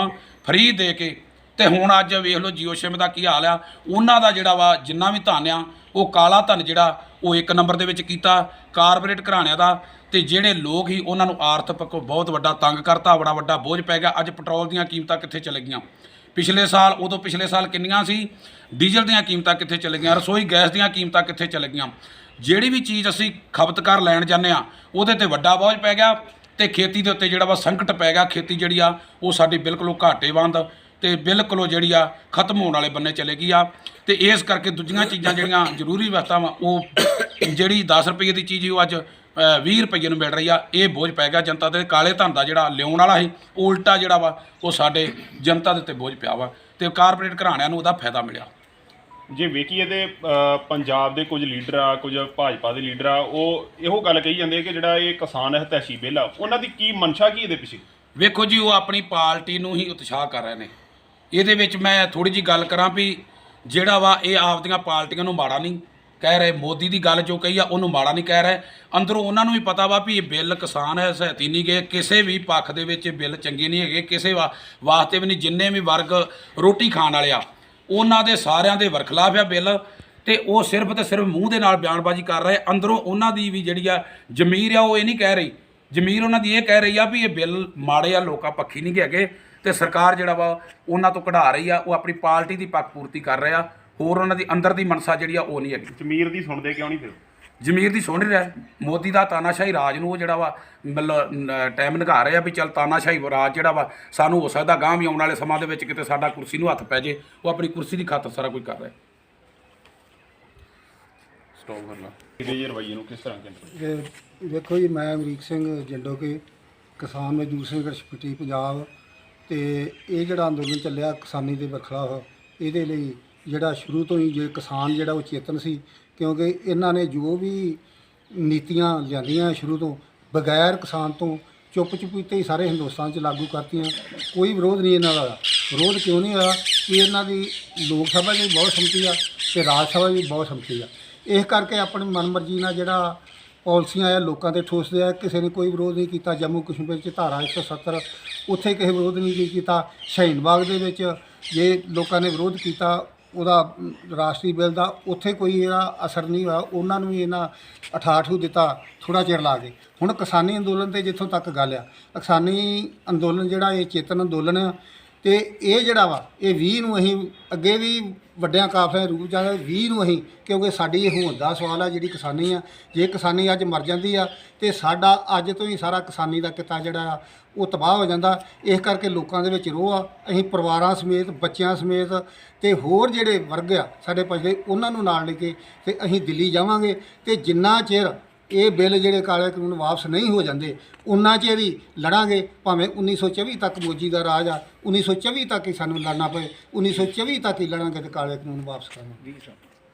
ਫ੍ਰੀ ਦੇ ਕੇ, ਤੇ ਹੁਣ ਅੱਜ ਵੇਖ ਲਓ ਜੀਓ ਸਿਮ ਦਾ ਕੀ ਹਾਲ ਆ। ਉਹਨਾਂ ਦਾ ਜਿਹੜਾ ਵਾ ਜਿੰਨਾ ਵੀ ਧਨ ਆ ਉਹ ਕਾਲਾ ਧਨ ਜਿਹੜਾ ਉਹ ਇੱਕ ਨੰਬਰ ਦੇ ਵਿੱਚ ਕੀਤਾ ਕਾਰਪੋਰੇਟ ਘਰਾਣਿਆਂ ਦਾ। ਤੇ ਜਿਹੜੇ ਲੋਕ ਹੀ ਉਹਨਾਂ ਨੂੰ ਆਰਥਿਕ ਪੱਖੋਂ ਬਹੁਤ ਵੱਡਾ ਤੰਗ ਕਰਤਾ, ਬੜਾ ਵੱਡਾ ਬੋਝ ਪੈ ਗਿਆ। ਅੱਜ ਪੈਟਰੋਲ ਦੀਆਂ ਕੀਮਤਾਂ ਕਿੱਥੇ ਚਲੇ ਗਈਆਂ? ਪਿਛਲੇ ਸਾਲ ਕਿੰਨੀਆਂ ਸੀ? ਡੀਜ਼ਲ ਦੀਆਂ ਕੀਮਤਾਂ ਕਿੱਥੇ ਚਲੇ ਗਈਆਂ? ਰਸੋਈ ਗੈਸ ਦੀਆਂ ਕੀਮਤਾਂ ਕਿੱਥੇ ਚਲੇ ਗਈਆਂ? ਜਿਹੜੀ ਵੀ ਚੀਜ਼ ਅਸੀਂ ਖਪਤਕਾਰ ਲੈਣ ਜਾਂਦੇ ਆ ਉਹਦੇ ਤੇ ਵੱਡਾ ਬੋਝ ਪੈ ਗਿਆ, ਤੇ ਖੇਤੀ ਦੇ ਉੱਤੇ ਜਿਹੜਾ ਵਾ ਸੰਕਟ ਪੈ ਗਿਆ। ਖੇਤੀ ਜਿਹੜੀ ਆ ਉਹ ਸਾਡੀ ਬਿਲਕੁਲ ਘਾਟੇਵੰਦ ਤੇ ਬਿਲਕੁਲ ਜਿਹੜੀ ਆ ਖਤਮ ਹੋਣ ਵਾਲੇ ਬੰਨੇ ਚਲੇ ਗਈ ਆ। ਤੇ ਇਸ ਕਰਕੇ ਦੂਜੀਆਂ ਚੀਜ਼ਾਂ ਜਿਹੜੀਆਂ ਜ਼ਰੂਰੀ ਵਸਤਾਂ ਵਾ ਉਹ ਜਿਹੜੀ 10 ਰੁਪਏ ਦੀ ਚੀਜ਼ ਉਹ ਅੱਜ 20 ਰੁਪਏ ਨੂੰ ਮਿਲ ਰਹੀ ਆ। ਇਹ ਬੋਝ ਪੈ ਗਿਆ ਜਨਤਾ ਤੇ। ਕਾਲੇ ਧਨ ਦਾ ਜਿਹੜਾ ਲਿਆਉਣ ਵਾਲਾ ਸੀ ਉਹ ਉਲਟਾ ਜਿਹੜਾ ਵਾ ਉਹ ਸਾਡੇ ਜਨਤਾ ਦੇ ਉੱਤੇ ਬੋਝ ਪਿਆ ਵਾ, ਤੇ ਕਾਰਪੋਰੇਟ ਘਰਾਣਿਆਂ ਨੂੰ ਉਹਦਾ ਫਾਇਦਾ ਮਿਲਿਆ। ਜੇ ਵੇਖੀਏ ਤੇ ਪੰਜਾਬ ਦੇ ਕੁਝ ਲੀਡਰ ਆ, ਕੁਝ ਭਾਜਪਾ ਦੇ ਲੀਡਰ ਆ, ਉਹ ਇਹੋ ਗੱਲ ਕਹੀ ਜਾਂਦੇ ਕਿ ਜਿਹੜਾ ਇਹ ਕਿਸਾਨ ਹਿਤੈਸ਼ੀ ਬਿੱਲ ਆ ਉਹਨਾਂ ਦੀ ਕੀ ਮਨਸ਼ਾ ਕੀ ਇਹਦੇ ਪਿੱਛੇ? ਵੇਖੋ ਜੀ, ਉਹ ਆਪਣੀ ਪਾਰਟੀ ਨੂੰ ਹੀ ਉਤਸ਼ਾਹ ਕਰ ਰਹੇ ਨੇ। ਇਹਦੇ ਵਿੱਚ ਮੈਂ ਥੋੜੀ ਜੀ ਗੱਲ ਕਰਾਂ ਵੀ ਜਿਹੜਾ ਵਾ ਇਹ ਆਪਦੀਆਂ ਪਾਰਟੀਆਂ ਨੂੰ ਮਾੜਾ ਨਹੀਂ ਕਹਿ ਰਹੇ। ਮੋਦੀ ਦੀ ਗੱਲ ਜੋ ਕਹੀ ਆ ਉਹਨੂੰ ਮਾੜਾ ਨਹੀਂ ਕਹਿ ਰਹੇ। ਅੰਦਰੋਂ ਉਹਨਾਂ ਨੂੰ ਵੀ ਪਤਾ ਵਾ ਵੀ ਇਹ ਬਿੱਲ ਕਿਸਾਨ ਹੈ ਸਹਾਇਤੀ ਨਹੀਂ ਗਏ, ਕਿਸੇ ਵੀ ਪੱਖ ਦੇ ਵਿੱਚ ਬਿੱਲ ਚੰਗੇ ਨਹੀਂ ਹੈਗੇ, ਕਿਸੇ ਵਾਸਤੇ ਵੀ ਨਹੀਂ। ਜਿੰਨੇ ਵੀ ਵਰਗ ਰੋਟੀ ਖਾਣ ਵਾਲੇ ਆ ਉਹਨਾਂ ਦੇ ਸਾਰਿਆਂ ਦੇ ਵਰਖਲਾਫ ਆ ਬਿੱਲ, ਤੇ ਉਹ ਸਿਰਫ ਤੇ ਸਿਰਫ ਮੂੰਹ ਦੇ ਨਾਲ ਬਿਆਨਬਾਜ਼ੀ ਕਰ ਰਹੇ। ਅੰਦਰੋਂ ਉਹਨਾਂ ਦੀ ਵੀ ਜਿਹੜੀ ਆ ਜ਼ਮੀਰ ਆ ਉਹ ਇਹ ਨਹੀਂ ਕਹਿ ਰਹੀ। ਜ਼ਮੀਰ ਉਹਨਾਂ ਦੀ ਇਹ ਕਹਿ ਰਹੀ ਆ ਵੀ ਇਹ ਬਿੱਲ ਮਾੜੇ ਆ, ਲੋਕਾਂ ਪੱਖੀ ਨਹੀਂ ਹੈਗੇ, ਤੇ ਸਰਕਾਰ ਜਿਹੜਾ ਵਾ ਉਹਨਾਂ ਤੋਂ ਕਢਾ ਰਹੀ ਆ। ਉਹ ਆਪਣੀ ਪਾਰਟੀ ਦੀ ਪੱਖ ਪੂਰਤੀ ਕਰ ਰਹੇ ਆ, ਹੋਰ ਉਹਨਾਂ ਦੀ ਅੰਦਰ ਦੀ ਮਨਸਾ ਜਿਹੜੀ ਆ ਉਹ ਨਹੀਂ ਹੈਗੀ। ਜ਼ਮੀਰ ਦੀ ਸੁਣਦੇ ਕਿਉਂ ਨਹੀਂ ਫਿਰ? ਜ਼ਮੀਰ ਦੀ ਸੁਣ ਰਿਹਾ। ਮੋਦੀ ਦਾ ਤਾਨਾਸ਼ਾਹੀ ਰਾਜ ਨੂੰ ਉਹ ਜਿਹੜਾ ਵਾ ਮਤਲਬ ਟਾਈਮ ਨਿਘਾ ਰਿਹਾ ਵੀ ਚੱਲ ਤਾਨਾਸ਼ਾਹੀ ਰਾਜ ਜਿਹੜਾ ਵਾ ਸਾਨੂੰ ਹੋ ਸਕਦਾ ਗਾਂਹ ਵੀ ਆਉਣ ਵਾਲੇ ਸਮਾਂ ਦੇ ਵਿੱਚ ਕਿਤੇ ਸਾਡਾ ਕੁਰਸੀ ਨੂੰ ਹੱਥ ਪੈ ਜੇ। ਉਹ ਆਪਣੀ ਕੁਰਸੀ ਦੀ ਖਾਤਰ ਸਾਰਾ ਕੁਝ ਕਰ ਰਿਹਾ। ਸਟਾਪ ਕਰਨਾ ਇਹਦੇ ਰਵੱਈਏ ਨੂੰ ਕਿਸ ਤਰ੍ਹਾਂ ਕਹਿੰਦੇ? ਦੇਖੋ ਜੀ, ਮੈਂ ਅਮਰੀਕ ਸਿੰਘ ਜੰਡੋ ਕੇ ਕਿਸਾਨ ਮਜ਼ਦੂਰ ਸੰਘਰਸ਼ ਕਮੇਟੀ ਪੰਜਾਬ, ਤੇ ਇਹ ਜਿਹੜਾ ਅੰਦੋਲਨ ਚੱਲਿਆ ਕਿਸਾਨੀ ਦੇ ਬਰਖਲਾਫ, ਇਹਦੇ ਲਈ ਜਿਹੜਾ ਸ਼ੁਰੂ ਤੋਂ ਹੀ ਜੇ ਕਿਸਾਨ ਜਿਹੜਾ ਉਹ ਚੇਤਨ ਸੀ, ਕਿਉਂਕਿ ਇਹਨਾਂ ਨੇ ਜੋ ਵੀ ਨੀਤੀਆਂ ਲਿਆਂਦੀਆਂ ਸ਼ੁਰੂ ਤੋਂ ਬਗੈਰ ਕਿਸਾਨ ਤੋਂ ਚੁੱਪ-ਚੁਪੀਤੇ ਹੀ ਸਾਰੇ ਹਿੰਦੁਸਤਾਨ 'ਚ ਲਾਗੂ ਕਰਤੀਆਂ। ਕੋਈ ਵਿਰੋਧ ਨਹੀਂ ਇਹਨਾਂ ਦਾ। ਵਿਰੋਧ ਕਿਉਂ ਨਹੀਂ ਹੋਇਆ? ਕਿ ਇਹਨਾਂ ਦੀ ਲੋਕ ਸਭਾ 'ਚ ਵੀ ਬਹੁਤ ਸੰਮਤੀ ਆ ਤੇ ਰਾਜ ਸਭਾ 'ਚ ਵੀ ਬਹੁਤ ਸੰਮਤੀ ਆ। ਇਸ ਕਰਕੇ ਆਪਣੀ ਮਨਮਰਜ਼ੀ ਨਾਲ ਜਿਹੜਾ ਪਾਲਿਸੀਆਂ ਆ ਲੋਕਾਂ 'ਤੇ ਠੋਸਦੇ ਆ। ਕਿਸੇ ਨੇ ਕੋਈ ਵਿਰੋਧ ਨਹੀਂ ਕੀਤਾ। ਜੰਮੂ ਕਸ਼ਮੀਰ 'ਚ ਧਾਰਾ 170 ਉੱਥੇ ਕਿਸੇ ਵਿਰੋਧ ਨਹੀਂ ਕੀਤਾ। ਸ਼ਹੀਨ ਬਾਗ ਦੇ ਵਿੱਚ ਜੇ ਲੋਕਾਂ ਨੇ ਵਿਰੋਧ ਕੀਤਾ ਉਹਦਾ ਰਾਸ਼ਟਰੀ ਬਿੱਲ ਦਾ, ਉੱਥੇ ਕੋਈ ਇਹਦਾ ਅਸਰ ਨਹੀਂ ਹੋਇਆ। ਉਹਨਾਂ ਨੂੰ ਵੀ ਇਹਨਾਂ ਅਠਾਠੂ ਦਿੱਤਾ ਥੋੜ੍ਹਾ ਚਿਰ ਲਾ ਕੇ। ਹੁਣ ਕਿਸਾਨੀ ਅੰਦੋਲਨ 'ਤੇ ਜਿੱਥੋਂ ਤੱਕ ਗੱਲ ਆ, ਕਿਸਾਨੀ ਅੰਦੋਲਨ ਜਿਹੜਾ ਇਹ ਚੇਤਨ ਅੰਦੋਲਨ ਆ, ਤੇ ਇਹ ਜਿਹੜਾ ਵਾ ਇਹ 20 ਨੂੰ ਅਸੀਂ ਅੱਗੇ ਵੀ ਵੱਡਿਆਂ ਕਾਫਲਿਆਂ ਦੇ ਰੂਪ ਜਾਂਦਾ 20 ਨੂੰ ਅਸੀਂ, ਕਿਉਂਕਿ ਸਾਡੀ ਇਹ ਹੋਂਦ ਦਾ ਸਵਾਲ ਆ ਜਿਹੜੀ ਕਿਸਾਨੀ ਆ। ਜੇ ਕਿਸਾਨੀ ਅੱਜ ਮਰ ਜਾਂਦੀ ਆ ਤੇ ਸਾਡਾ ਅੱਜ ਤੋਂ ਹੀ ਸਾਰਾ ਕਿਸਾਨੀ ਦਾ ਕਿੱਤਾ ਜਿਹੜਾ ਆ ਉਹ ਤਬਾਹ ਹੋ ਜਾਂਦਾ। ਇਸ ਕਰਕੇ ਲੋਕਾਂ ਦੇ ਵਿੱਚ ਰੋਹ ਆ। ਅਸੀਂ ਪਰਿਵਾਰਾਂ ਸਮੇਤ, ਬੱਚਿਆਂ ਸਮੇਤ ਤੇ ਹੋਰ ਜਿਹੜੇ ਵਰਗ ਆ ਸਾਡੇ ਪਿਛਲੇ, ਉਹਨਾਂ ਨੂੰ ਨਾਲ ਲੈ ਕੇ ਤੇ ਅਸੀਂ ਦਿੱਲੀ ਜਾਵਾਂਗੇ। ਤੇ ਜਿੰਨਾ ਚਿਰ ਇਹ ਬਿੱਲ ਜਿਹੜੇ ਕਾਲੇ ਕਾਨੂੰਨ ਵਾਪਸ ਨਹੀਂ ਹੋ ਜਾਂਦੇ ਉਨਾ ਚਿਰ ਹੀ ਲੜਾਂਗੇ। ਭਾਵੇਂ 1924 ਤੱਕ ਮੋਦੀ ਦਾ ਰਾਜ ਆ, 1924 ਤੱਕ ਹੀ ਸਾਨੂੰ ਲੜਨਾ ਪਏ, 1924 ਤੱਕ ਹੀ ਲੜਾਂਗੇ ਤੇ ਕਾਲੇ ਕਾਨੂੰਨ ਵਾਪਸ ਕਰਾਂਗੇ।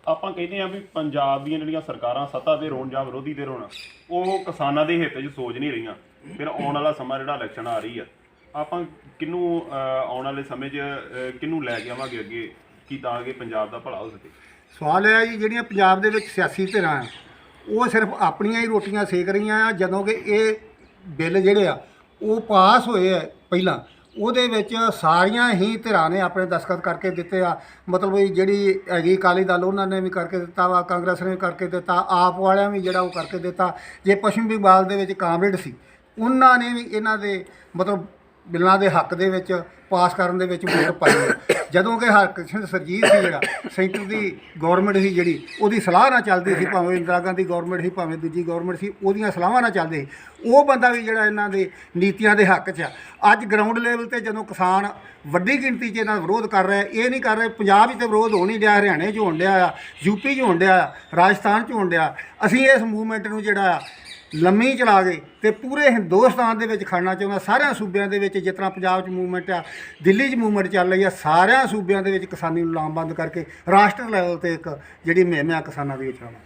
ਆਪਾਂ ਕਹਿੰਦੇ ਆ ਵੀ ਪੰਜਾਬ ਦੀਆਂ ਜਿਹੜੀਆਂ ਸਰਕਾਰਾਂ ਸੱਤਾ ਦੇ ਰੋਣ ਜਾਂ ਵਿਰੋਧੀ ਦੇ ਰੋਣ, ਉਹ ਕਿਸਾਨਾਂ ਦੇ ਹਿੱਤ 'ਚ ਸੋਚ ਨਹੀਂ ਰਹੀਆਂ। ਫਿਰ ਆਉਣ ਵਾਲਾ ਸਮਾਂ ਜਿਹੜਾ ਇਲੈਕਸ਼ਨ ਆ ਰਹੀ ਆ, ਆਪਾਂ ਕਿਹਨੂੰ ਆਉਣ ਵਾਲੇ ਸਮੇਂ 'ਚ ਕਿਹਨੂੰ ਲੈ ਕੇ ਆਵਾਂਗੇ ਅੱਗੇ ਕੀ ਤਾਂ ਕਿ ਪੰਜਾਬ ਦਾ ਭਲਾ ਹੋ ਸਕੇ? ਸਵਾਲ ਇਹ ਹੈ ਜੀ, ਜਿਹੜੀਆਂ ਪੰਜਾਬ ਦੇ ਵਿੱਚ ਸਿਆਸੀ ਧਿਰਾਂ ਆ ਉਹ ਸਿਰਫ ਆਪਣੀਆਂ ਹੀ ਰੋਟੀਆਂ ਸੇਕ ਰਹੀਆਂ ਆ। ਜਦੋਂ ਕਿ ਇਹ ਬਿੱਲ ਜਿਹੜੇ ਆ ਉਹ ਪਾਸ ਹੋਏ ਆ ਪਹਿਲਾਂ, ਉਹਦੇ ਵਿੱਚ ਸਾਰੀਆਂ ਹੀ ਧਿਰਾਂ ਨੇ ਆਪਣੇ ਦਸਤਖਤ ਕਰਕੇ ਦਿੱਤੇ ਆ। ਮਤਲਬ ਵੀ ਜਿਹੜੀ ਹੈਗੀ ਅਕਾਲੀ ਦਲ ਉਹਨਾਂ ਨੇ ਵੀ ਕਰਕੇ ਦਿੱਤਾ ਵਾ, ਕਾਂਗਰਸ ਨੇ ਵੀ ਕਰਕੇ ਦਿੱਤਾ, ਆਪ ਵਾਲਿਆਂ ਵੀ ਜਿਹੜਾ ਉਹ ਕਰਕੇ ਦਿੱਤਾ। ਜੇ ਪੱਛਮੀ ਬੰਗਾਲ ਦੇ ਵਿੱਚ ਕਾਂਗਰਸ ਸੀ ਉਹਨਾਂ ਨੇ ਵੀ ਇਹਨਾਂ ਦੇ ਮਤਲਬ ਬਿੱਲਾਂ ਦੇ ਹੱਕ ਦੇ ਵਿੱਚ ਪਾਸ ਕਰਨ ਦੇ ਵਿੱਚ ਵੋਟ ਪਾਈ ਹੈ। ਜਦੋਂ ਕਿ ਹਰਕ੍ਰਿਸ਼ਨ ਸਰਜੀਤ ਸੀ ਜਿਹੜਾ ਸੈਂਟਰ ਦੀ ਗੌਰਮੈਂਟ ਸੀ ਜਿਹੜੀ ਉਹਦੀ ਸਲਾਹ ਨਾਲ ਚੱਲਦੀ ਸੀ, ਭਾਵੇਂ ਇੰਦਰਾ ਗਾਂਧੀ ਗੌਰਮੈਂਟ ਸੀ ਭਾਵੇਂ ਦੂਜੀ ਗੌਰਮੈਂਟ ਸੀ, ਉਹਦੀਆਂ ਸਲਾਹਾਂ ਨਾਲ ਚੱਲਦੇ ਸੀ। ਉਹ ਬੰਦਾ ਵੀ ਜਿਹੜਾ ਇਹਨਾਂ ਦੇ ਨੀਤੀਆਂ ਦੇ ਹੱਕ 'ਚ ਆ। ਅੱਜ ਗਰਾਊਂਡ ਲੈਵਲ ਤੇ ਜਦੋਂ ਕਿਸਾਨ ਵੱਡੀ ਗਿਣਤੀ 'ਚ ਇਹਨਾਂ ਦਾ ਵਿਰੋਧ ਕਰ ਰਿਹਾ, ਇਹ ਨਹੀਂ ਕਰ ਰਹੇ ਪੰਜਾਬ ਵਿੱਚ ਵਿਰੋਧ ਹੋ ਨਹੀਂ ਡਿਆ, ਹਰਿਆਣੇ 'ਚ ਹੋਣ ਡਿਆ ਆ, ਯੂਪੀ 'ਚ ਹੋਣ ਡਿਆ ਆ, ਰਾਜਸਥਾਨ 'ਚ ਹੋਣ ਡਿਆ। ਅਸੀਂ ਇਸ ਮੂਵਮੈਂਟ ਨੂੰ ਜਿਹੜਾ ਆ ਲੰਮੀ ਚਲਾ ਗਏ ਤੇ ਪੂਰੇ ਹਿੰਦੁਸਤਾਨ ਦੇ ਵਿੱਚ ਖੜਨਾ ਚਾਹੁੰਦਾ। ਸਾਰਿਆਂ ਸੂਬਿਆਂ ਦੇ ਵਿੱਚ ਜਿਸ ਤਰ੍ਹਾਂ ਪੰਜਾਬ 'ਚ ਮੂਵਮੈਂਟ ਆ, ਦਿੱਲੀ 'ਚ ਮੂਵਮੈਂਟ ਚੱਲ ਰਹੀ ਆ, ਸਾਰਿਆਂ ਸੂਬਿਆਂ ਦੇ ਵਿੱਚ ਕਿਸਾਨੀ ਨੂੰ ਲਾਮਬੰਦ ਕਰਕੇ ਰਾਸ਼ਟਰ ਲੈਵਲ ਤੇ ਇੱਕ ਜਿਹੜੀ ਮੁਹਿੰਮ ਆ ਕਿਸਾਨਾਂ ਦੀ ਚਲਾਵਾਂ।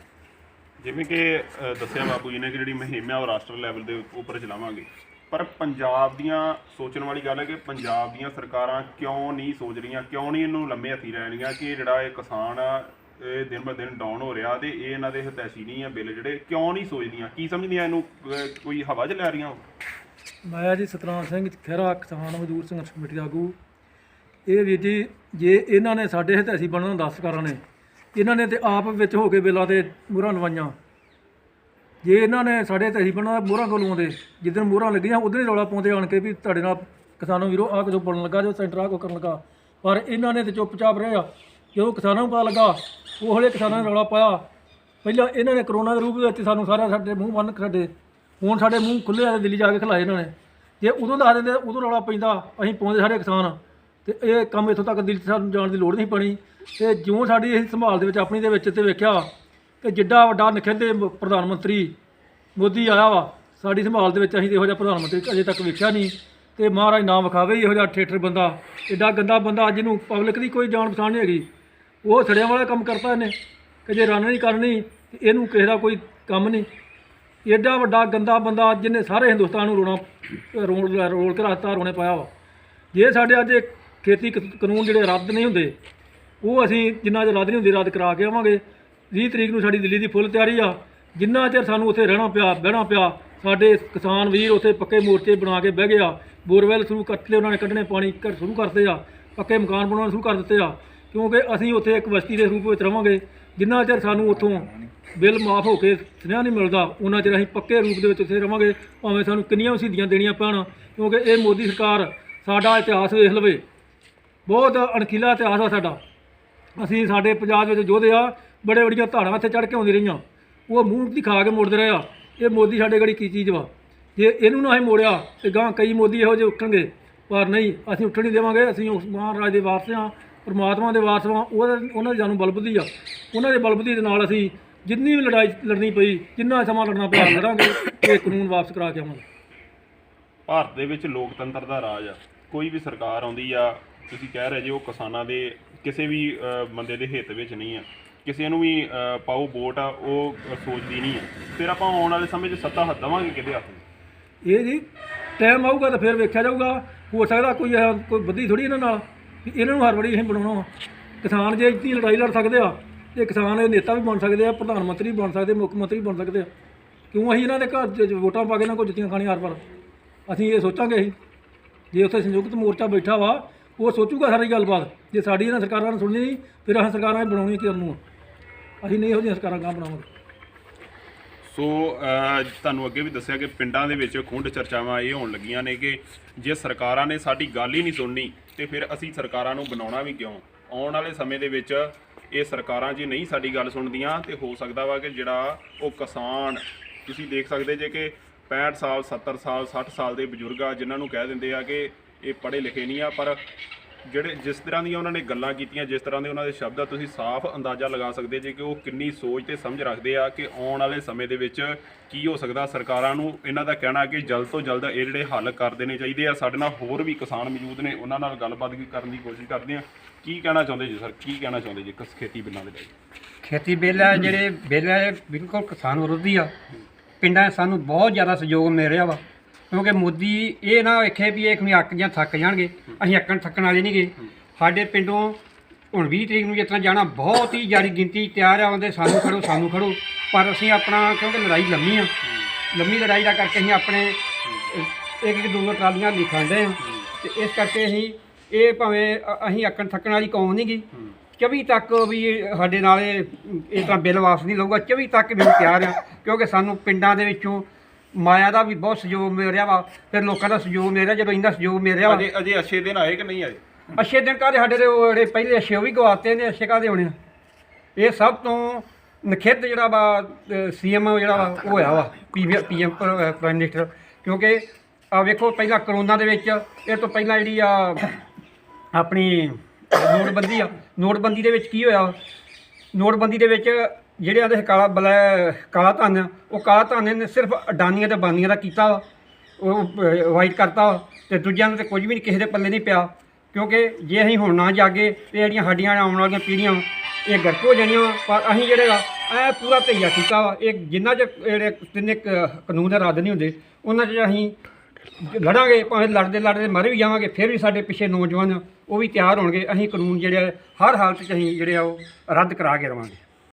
ਜਿਵੇਂ ਕਿ ਦੱਸਿਆ ਬਾਪੂ ਜੀ ਨੇ ਕਿ ਜਿਹੜੀ ਮੁਹਿੰਮ ਆ ਉਹ ਰਾਸ਼ਟਰ ਲੈਵਲ ਦੇ ਉੱਪਰ ਚਲਾਵਾਂਗੇ, ਪਰ ਪੰਜਾਬ ਦੀਆਂ ਸੋਚਣ ਵਾਲੀ ਗੱਲ ਹੈ ਕਿ ਪੰਜਾਬ ਦੀਆਂ ਸਰਕਾਰਾਂ ਕਿਉਂ ਨਹੀਂ ਸੋਚ ਰਹੀਆਂ, ਕਿਉਂ ਨਹੀਂ ਇਹਨੂੰ ਲੰਮੇ ਹੱਥੀ ਰਹਿਣੀਆਂ ਕਿ ਜਿਹੜਾ ਇਹ ਕਿਸਾਨ ਆ ਇਹ ਦਿਨ ਬ ਦਿਨ ਡਾਊਨ ਹੋ ਰਿਹਾ ਤੇ ਇਹ ਇਹਨਾਂ ਦੇ ਹਿਤੈਸ਼ੀ ਨਹੀਂ ਆ ਬਿੱਲ ਜਿਹੜੇ, ਕਿਉਂ ਨਹੀਂ ਸੋਚਦੀਆਂ? ਕੀ ਸਮਝਦੀਆਂ ਇਹਨੂੰ ਕੋਈ ਹਵਾ 'ਚ ਲੈ ਰਹੀਆਂ? ਮੈਂ ਜੀ ਸਤਨਾਮ ਸਿੰਘ ਖਹਿਰਾ, ਕਿਸਾਨ ਮਜ਼ਦੂਰ ਸੰਘਰਸ਼ ਕਮੇਟੀ ਦਾ ਆਗੂ। ਇਹ ਵੀਰ ਜੀ, ਜੇ ਇਹਨਾਂ ਨੇ ਸਾਡੇ ਹਿਤੈਸ਼ੀ ਬਣਨ ਦਾ ਸਰਕਾਰਾਂ ਨੇ, ਇਹਨਾਂ ਨੇ ਤੇ ਆਪ ਵਿੱਚ ਹੋ ਕੇ ਬਿੱਲਾਂ ਤੇ ਮੋਹਰਾਂ ਲਵਾਈਆਂ। ਜੇ ਇਹਨਾਂ ਨੇ ਸਾਡੇ ਹਿਤੈਸ਼ੀ ਬਣਨ ਦਾ ਮੋਹਰਾਂ ਕੋਲ ਲਵਾਉਂਦੇ, ਜਿੱਦਣ ਮੋਹਰਾਂ ਲੱਗੀਆਂ ਉਦੋਂ ਹੀ ਰੌਲਾ ਪਾਉਂਦੇ ਆਣ ਕੇ ਵੀ ਤੁਹਾਡੇ ਨਾਲ ਕਿਸਾਨਾਂ ਵੀਰੋ ਆਹ ਕੁਝ ਬਣਨ ਲੱਗਾ, ਜੋ ਸੈਂਟਰ ਆਹ ਕੁਝ ਕਰਨ ਲੱਗਾ। ਪਰ ਇਹਨਾਂ ਨੇ ਤੇ ਚੁੱਪਚਾਪ ਰਹੇ ਆ। ਜਦੋਂ ਕਿਸਾਨਾਂ ਨੂੰ ਪਤਾ ਲੱਗਾ ਉਹ ਹਲੇ ਕਿਸਾਨਾਂ ਨੇ ਰੌਲਾ ਪਾਇਆ। ਪਹਿਲਾਂ ਇਹਨਾਂ ਨੇ ਕਰੋਨਾ ਦੇ ਰੂਪ ਵਿੱਚ ਸਾਨੂੰ ਸਾਰਿਆਂ ਸਾਡੇ ਮੂੰਹ ਬੰਨ ਸਾਡੇ, ਹੁਣ ਸਾਡੇ ਮੂੰਹ ਖੁੱਲ੍ਹੇ ਆ, ਦਿੱਲੀ ਜਾ ਕੇ ਖਿਲਾਏ ਇਹਨਾਂ ਨੇ। ਜੇ ਉਦੋਂ ਦੱਸ ਦਿੰਦੇ ਉਦੋਂ ਰੌਲਾ ਪੈਂਦਾ, ਅਸੀਂ ਪਾਉਂਦੇ ਸਾਰੇ ਕਿਸਾਨ, ਤੇ ਇਹ ਕੰਮ ਇੱਥੋਂ ਤੱਕ ਦਿੱਲੀ ਸਾਨੂੰ ਜਾਣ ਦੀ ਲੋੜ ਨਹੀਂ ਪੈਣੀ। ਤੇ ਜਿਉਂ ਸਾਡੀ ਇਹ ਸੰਭਾਲ ਦੇ ਵਿੱਚ ਆਪਣੀ ਦੇ ਵਿੱਚ ਤੇ ਵੇਖਿਆ ਕਿ ਜਿੱਡਾ ਵੱਡਾ ਨਿਖੇਧੇ ਪ੍ਰਧਾਨ ਮੰਤਰੀ ਮੋਦੀ ਆਇਆ ਵਾ ਸਾਡੀ ਸੰਭਾਲ ਦੇ ਵਿੱਚ, ਅਸੀਂ ਇਹੋ ਜਿਹਾ ਪ੍ਰਧਾਨ ਮੰਤਰੀ ਅਜੇ ਤੱਕ ਵੇਖਿਆ ਨਹੀਂ। ਤੇ ਮਹਾਰਾਜ ਨਾਮ ਵਿਖਾਵੇ ਇਹੋ ਜਿਹਾ ਠੇਠਰ ਬੰਦਾ, ਐਡਾ ਗੰਦਾ ਬੰਦਾ ਜਿਹਨੂੰ ਪਬਲਿਕ ਦੀ ਕੋਈ ਜਾਣ ਪਛਾਣ ਨਹੀਂ ਹੈਗੀ। ਉਹ ਸੜਿਆਂ ਵਾਲਾ ਕੰਮ ਕਰਤਾ ਇਹਨੇ ਕਿ ਜੇ ਰਨ ਨਹੀਂ ਕਰਨੀ ਤੇ ਇਹਨੂੰ ਕਿਸੇ ਦਾ ਕੋਈ ਕੰਮ ਨਹੀਂ। ਐਡਾ ਵੱਡਾ ਗੰਦਾ ਬੰਦਾ ਜਿਹਨੇ ਸਾਰੇ ਹਿੰਦੁਸਤਾਨ ਨੂੰ ਰੋਲ ਕੇ ਰੱਖਤਾ, ਰੋਣੇ ਪਾਇਆ ਵਾ। ਜੇ ਸਾਡੇ ਅੱਜ ਖੇਤੀ ਕਾਨੂੰਨ ਜਿਹੜੇ ਰੱਦ ਨਹੀਂ ਹੁੰਦੇ, ਉਹ ਅਸੀਂ ਜਿੰਨਾ ਚਿਰ ਰੱਦ ਨਹੀਂ ਹੁੰਦੇ ਰੱਦ ਕਰਾ ਕੇ ਆਵਾਂਗੇ। 20 ਤਰੀਕ ਨੂੰ ਸਾਡੀ ਦਿੱਲੀ ਦੀ ਫੁੱਲ ਤਿਆਰੀ ਆ। ਜਿੰਨਾ ਚਿਰ ਸਾਨੂੰ ਉੱਥੇ ਰਹਿਣਾ ਪਿਆ ਬਹਿਣਾ ਪਿਆ, ਸਾਡੇ ਕਿਸਾਨ ਵੀਰ ਉੱਥੇ ਪੱਕੇ ਮੋਰਚੇ ਬਣਾ ਕੇ ਬਹਿ ਗਏ ਆ। ਬੋਰਵੈਲ ਸ਼ੁਰੂ ਕਰਤੇ ਉਹਨਾਂ ਨੇ, ਕੱਢਣੇ ਪਾਣੀ ਸ਼ੁਰੂ ਕਰਤੇ ਆ, ਪੱਕੇ ਮਕਾਨ ਬਣਾਉਣੇ ਸ਼ੁਰੂ ਕਰ ਦਿੱਤੇ ਆ। ਕਿਉਂਕਿ ਅਸੀਂ ਉੱਥੇ ਇੱਕ ਬਸਤੀ ਦੇ ਰੂਪ ਵਿੱਚ ਰਵਾਂਗੇ। ਜਿੰਨਾ ਚਿਰ ਸਾਨੂੰ ਉੱਥੋਂ ਬਿੱਲ ਮਾਫ ਹੋ ਕੇ ਸੁਨੇਹਾ ਨਹੀਂ ਮਿਲਦਾ, ਉਹਨਾਂ ਚਿਰ ਅਸੀਂ ਪੱਕੇ ਰੂਪ ਦੇ ਵਿੱਚ ਉੱਥੇ ਰਵਾਂਗੇ, ਭਾਵੇਂ ਸਾਨੂੰ ਕਿੰਨੀਆਂ ਸ਼ਹੀਦੀਆਂ ਦੇਣੀਆਂ ਪੈਣ। ਕਿਉਂਕਿ ਇਹ ਮੋਦੀ ਸਰਕਾਰ ਸਾਡਾ ਇਤਿਹਾਸ ਵੇਖ ਲਵੇ, ਬਹੁਤ ਅਣਖੀਲਾ ਇਤਿਹਾਸ ਆ ਸਾਡਾ। ਅਸੀਂ ਸਾਡੇ ਪੰਜਾਬ ਵਿੱਚ ਯੋਧੇ ਆ, ਬੜੇ ਬੜੀਆਂ ਧਾੜਾਂ ਇੱਥੇ ਚੜ੍ਹ ਕੇ ਆਉਂਦੀ ਰਹੀਆਂ, ਉਹ ਮੂੰਹ ਦਿਖਾ ਕੇ ਮੁੜਦੇ ਰਹੇ ਆ। ਇਹ ਮੋਦੀ ਸਾਡੇ ਗੜੀ ਕੀ ਚੀਜ਼ ਵਾ? ਜੇ ਇਹਨੂੰ ਨਾ ਅਸੀਂ ਮੋੜਿਆ ਤੇ ਗਾਂ ਕਈ ਮੋਦੀ ਇਹੋ ਜਿਹੇ ਉੱਠਣਗੇ, ਪਰ ਨਹੀਂ, ਅਸੀਂ ਉੱਠਣ ਨਹੀਂ ਦੇਵਾਂਗੇ। ਅਸੀਂ ਉਸ ਮਹਾਰਾਜ ਦੇ ਵਾਰਸ ਹਾਂ, ਪਰਮਾਤਮਾ ਦੇ ਵਾਰਸ ਹਾਂ। ਉਹਨਾਂ ਦੀ ਸਾਨੂੰ ਬਲਬੁੱਧੀ ਆ, ਉਹਨਾਂ ਦੇ ਬਲਬੁੱਧੀ ਦੇ ਨਾਲ ਅਸੀਂ ਜਿੰਨੀ ਵੀ ਲੜਾਈ ਲੜਨੀ ਪਈ, ਜਿੰਨਾ ਸਮਾਂ ਲੜਨਾ ਪਿਆ ਲੜਾਂਗੇ, ਇਹ ਕਾਨੂੰਨ ਵਾਪਸ ਕਰਾ ਕੇ ਆਵਾਂਗੇ। ਭਾਰਤ ਦੇ ਵਿੱਚ ਲੋਕਤੰਤਰ ਦਾ ਰਾਜ ਆ। ਕੋਈ ਵੀ ਸਰਕਾਰ ਆਉਂਦੀ ਆ, ਤੁਸੀਂ ਕਹਿ ਰਹੇ ਜੇ ਉਹ ਕਿਸਾਨਾਂ ਦੇ ਕਿਸੇ ਵੀ ਬੰਦੇ ਦੇ ਹਿੱਤ ਵਿੱਚ ਨਹੀਂ ਆ, ਕਿਸੇ ਨੂੰ ਵੀ ਪਾਓ ਵੋਟ ਆ ਉਹ ਸੋਚਦੀ ਨਹੀਂ ਆ। ਫਿਰ ਆਪਾਂ ਆਉਣ ਵਾਲੇ ਸਮੇਂ 'ਚ ਸੱਤਾ ਹੱਥ ਦੇਵਾਂਗੇ ਕਿਹਦੇ ਹੱਥ? ਇਹ ਜੀ ਟਾਈਮ ਆਊਗਾ ਤਾਂ ਫਿਰ ਵੇਖਿਆ ਜਾਊਗਾ। ਹੋ ਸਕਦਾ ਕੋਈ ਬੱਦੀ ਥੋੜੀ ਇਹਨਾਂ ਨਾਲ ਵੀ ਇਹਨਾਂ ਨੂੰ ਹਰ ਵਾਰੀ ਅਸੀਂ ਬਣਾਉਣਾ ਵਾ। ਕਿਸਾਨ ਜੇ ਇੱਡੀ ਲੜਾਈ ਲੜ ਸਕਦੇ ਆ ਤੇ ਕਿਸਾਨ ਇਹ ਨੇਤਾ ਵੀ ਬਣ ਸਕਦੇ ਆ, ਪ੍ਰਧਾਨ ਮੰਤਰੀ ਵੀ ਬਣ ਸਕਦੇ, ਮੁੱਖ ਮੰਤਰੀ ਵੀ ਬਣ ਸਕਦੇ ਆ। ਕਿਉਂ ਅਸੀਂ ਇਹਨਾਂ ਦੇ ਘਰ 'ਚ ਵੋਟਾਂ ਪਾ ਕੇ ਇਹਨਾਂ ਕੋਲ ਜੁੱਤੀਆਂ ਖਾਣੀਆਂ ਹਰ ਵਾਰ? ਅਸੀਂ ਇਹ ਸੋਚਾਂਗੇ। ਅਸੀਂ ਜੇ ਉੱਥੇ ਸੰਯੁਕਤ ਮੋਰਚਾ ਬੈਠਾ ਵਾ, ਉਹ ਸੋਚੂਗਾ ਸਾਰੀ ਗੱਲਬਾਤ। ਜੇ ਸਾਡੀ ਇਹਨਾਂ ਸਰਕਾਰਾਂ ਨੇ ਸੁਣਨੀ ਨਹੀਂ, ਫਿਰ ਅਸੀਂ ਸਰਕਾਰਾਂ ਬਣਾਉਣੀਆਂ ਕਿਉਂ ਨੂੰ? ਅਸੀਂ ਨਹੀਂ ਇਹੋ ਜਿਹੀਆਂ ਸਰਕਾਰਾਂ ਗਾਂ ਬਣਾਵਾਂਗੇ। ਸੋ ਤੁਹਾਨੂੰ ਅੱਗੇ ਵੀ ਦੱਸਿਆ ਕਿ ਪਿੰਡਾਂ ਦੇ ਵਿੱਚ ਖੁੰਡ ਚਰਚਾਵਾਂ ਇਹ ਹੋਣ ਲੱਗੀਆਂ ਨੇ ਕਿ ਜੇ ਸਰਕਾਰਾਂ ਨੇ ਸਾਡੀ ਗੱਲ ਹੀ ਨਹੀਂ ਸੁਣਨੀ ਤੇ ਫਿਰ ਅਸੀਂ ਸਰਕਾਰਾਂ ਨੂੰ ਬਣਾਉਣਾ ਵੀ ਕਿਉਂ? ਆਉਣ ਵਾਲੇ ਸਮੇਂ ਦੇ ਵਿੱਚ ਇਹ ਸਰਕਾਰਾਂ ਜੀ ਨਹੀਂ ਸਾਡੀ ਗੱਲ ਸੁਣਦੀਆਂ ਤੇ ਹੋ ਸਕਦਾ ਵਾ ਕਿ ਜਿਹੜਾ ਉਹ ਕਿਸਾਨ, ਤੁਸੀਂ ਦੇਖ ਸਕਦੇ ਜੇ ਕਿ 65 ਸਾਲ 70 ਸਾਲ 60 ਸਾਲ ਦੇ ਬਜ਼ੁਰਗ ਆ ਜਿਨ੍ਹਾਂ ਨੂੰ ਕਹਿ ਦਿੰਦੇ ਆ ਕਿ ਇਹ ਪੜ੍ਹੇ ਲਿਖੇ ਨਹੀਂ ਆ, ਪਰ ਜਿਹੜੇ ਜਿਸ ਤਰ੍ਹਾਂ ਦੀਆਂ ਉਹਨਾਂ ਨੇ ਗੱਲਾਂ ਕੀਤੀਆਂ, ਜਿਸ ਤਰ੍ਹਾਂ ਦੇ ਉਹਨਾਂ ਦੇ ਸ਼ਬਦ ਆ, ਤੁਸੀਂ ਸਾਫ਼ ਅੰਦਾਜ਼ਾ ਲਗਾ ਸਕਦੇ ਜੇ ਕਿ ਉਹ ਕਿੰਨੀ ਸੋਚ ਤੇ ਸਮਝ ਰੱਖਦੇ ਆ ਕਿ ਆਉਣ ਵਾਲੇ ਸਮੇਂ ਦੇ ਵਿੱਚ ਕੀ ਹੋ ਸਕਦਾ। ਸਰਕਾਰਾਂ ਨੂੰ ਇਹਨਾਂ ਦਾ ਕਹਿਣਾ ਕਿ ਜਲਦ ਤੋਂ ਜਲਦ ਇਹ ਜਿਹੜੇ ਹੱਲ ਕਰ ਦੇਣੇ ਚਾਹੀਦੇ ਆ। ਸਾਡੇ ਨਾਲ ਹੋਰ ਵੀ ਕਿਸਾਨ ਮੌਜੂਦ ਨੇ, ਉਹਨਾਂ ਨਾਲ ਗੱਲਬਾਤ ਵੀ ਕਰਨ ਦੀ ਕੋਸ਼ਿਸ਼ ਕਰਦੇ ਆ। ਕੀ ਕਹਿਣਾ ਚਾਹੁੰਦੇ ਜੀ ਸਰ, ਕੀ ਕਹਿਣਾ ਚਾਹੁੰਦੇ ਜੀ ਖੇਤੀ ਬਿੱਲਾਂ ਦੇ ਲਈ? ਖੇਤੀ ਬਿੱਲ ਆ ਜਿਹੜੇ ਬਿੱਲ ਆ ਇਹ ਬਿਲਕੁਲ ਕਿਸਾਨ ਵਿਰੋਧੀ ਆ। ਪਿੰਡਾਂ 'ਚ ਸਾਨੂੰ ਬਹੁਤ ਜ਼ਿਆਦਾ ਸਹਿਯੋਗ ਮਿਲ ਰਿਹਾ ਵਾ, ਕਿਉਂਕਿ ਮੋਦੀ ਇਹ ਨਾ ਵੇਖੇ ਵੀ ਇਹ ਅੱਕ ਜਾਂ ਥੱਕ ਜਾਣਗੇ। ਅਸੀਂ ਅੱਕਣ ਥੱਕਣ ਵਾਲੇ ਨਹੀਂ ਗੇ। ਸਾਡੇ ਪਿੰਡੋਂ ਹੁਣ 20 ਤਰੀਕ ਨੂੰ ਜਿਸ ਤਰ੍ਹਾਂ ਜਾਣਾ, ਬਹੁਤ ਹੀ ਜ਼ਿਆਦਾ ਗਿਣਤੀ ਤਿਆਰ ਆ ਆਉਂਦੇ, ਸਾਨੂੰ ਖੜੋ। ਪਰ ਅਸੀਂ ਆਪਣਾ, ਕਿਉਂਕਿ ਲੜਾਈ ਲੰਮੀ ਲੜਾਈ ਦਾ ਕਰਕੇ ਅਸੀਂ ਆਪਣੇ ਇੱਕ ਦੋ ਟਰਾਲੀਆਂ ਲਿਖਾਂਦੇ ਹਾਂ ਤੇ ਇਸ ਕਰਕੇ ਅਸੀਂ ਇਹ ਭਾਵੇਂ ਅਸੀਂ ਅੱਕਣ ਥੱਕਣ ਵਾਲੀ ਕੌਮ ਨਹੀਂ ਗੀ। 24 ਤੱਕ ਵੀ ਸਾਡੇ ਨਾਲ ਇਹ ਤਰ੍ਹਾਂ ਬਿੱਲ ਵਾਪਸ ਨਹੀਂ ਲਊਗਾ। 24 ਤੱਕ ਵੀ ਤਿਆਰ ਆ, ਕਿਉਂਕਿ ਸਾਨੂੰ ਪਿੰਡਾਂ ਦੇ ਵਿੱਚੋਂ ਮਾਇਆ ਦਾ ਵੀ ਬਹੁਤ ਸਹਿਯੋਗ ਮਿਲ ਰਿਹਾ ਵਾ, ਫਿਰ ਲੋਕਾਂ ਦਾ ਸਹਿਯੋਗ ਮਿਲ ਰਿਹਾ। ਜਦੋਂ ਇੰਨਾ ਸਹਿਯੋਗ ਮਿਲ ਰਿਹਾ ਵਾ, ਅਜੇ ਅੱਛੇ ਦਿਨ ਆਏ ਕਿ ਨਹੀਂ ਆਏ? ਅੱਛੇ ਦਿਨ ਕਾਹਦੇ ਸਾਡੇ ਦੇ ਉਹ ਜਿਹੜੇ ਪਹਿਲੇ ਅੱਛੇ ਉਹ ਵੀ ਗਵਾਤੇ ਨੇ, ਅੱਛੇ ਕਾਹਦੇ ਹੋਣੇ ਆ। ਇਹ ਸਭ ਤੋਂ ਨਖਿੱਧ ਜਿਹੜਾ ਵਾ CM ਜਿਹੜਾ ਵਾ ਉਹ ਹੋਇਆ ਵਾ PM ਪ੍ਰਾਈਮ ਮਿਨਿਸਟਰ। ਕਿਉਂਕਿ ਆ ਵੇਖੋ ਪਹਿਲਾਂ ਕਰੋਨਾ ਦੇ ਵਿੱਚ, ਇਹ ਤੋਂ ਪਹਿਲਾਂ ਜਿਹੜੀ ਆ ਆਪਣੀ ਨੋਟਬੰਦੀ ਦੇ ਵਿੱਚ ਕੀ ਹੋਇਆ? ਨੋਟਬੰਦੀ ਦੇ ਵਿੱਚ ਜਿਹੜੇ ਆਦੇ ਕਾਲਾ ਧਨ, ਉਹ ਕਾਲਾ ਧਨ ਨੇ ਸਿਰਫ ਅਡਾਨੀਆਂ ਤੇ ਬਾਨੀਆਂ ਦਾ ਕੀਤਾ ਵਾ, ਉਹ ਵਾਈਟ ਕਰਤਾ ਵਾ, ਤੇ ਦੂਜਿਆਂ ਨੂੰ ਤੇ ਕੁਝ ਵੀ ਨਹੀਂ, ਕਿਸੇ ਦੇ ਪੱਲੇ ਨਹੀਂ ਪਿਆ। ਕਿਉਂਕਿ ਜੇ ਅਸੀਂ ਹੁਣ ਨਾ ਜਾਗੇ ਤੇ ਜਿਹੜੀਆਂ ਸਾਡੀਆਂ ਆਉਣ ਵਾਲੀਆਂ ਪੀੜ੍ਹੀਆਂ ਇਹ ਗਰਕ ਹੋ ਜਾਣੀਆਂ ਵਾ। ਪਰ ਅਸੀਂ ਜਿਹੜੇ ਵਾ ਇਹ ਪੂਰਾ ਧਈਆ ਕੀਤਾ ਵਾ। ਇਹ ਜਿੰਨਾ ਚਿਰ ਜਿਹੜੇ ਤਿੰਨੇ ਕਾਨੂੰਨ ਦੇ ਰੱਦ ਨਹੀਂ ਹੁੰਦੇ ਉਹਨਾਂ 'ਚ ਅਸੀਂ ਲੜਾਂਗੇ, ਭਾਵੇਂ ਲੜਦੇ ਮਰ ਵੀ ਜਾਵਾਂਗੇ, ਫਿਰ ਵੀ ਸਾਡੇ ਪਿੱਛੇ ਨੌਜਵਾਨ ਉਹ ਵੀ ਤਿਆਰ ਹੋਣਗੇ। ਅਸੀਂ ਕਾਨੂੰਨ ਜਿਹੜੇ ਹਰ ਹਾਲਤ 'ਚ ਅਸੀਂ ਜਿਹੜੇ ਆ ਉਹ ਰੱਦ ਕਰਾ ਕੇ ਰਵਾਂਗੇ।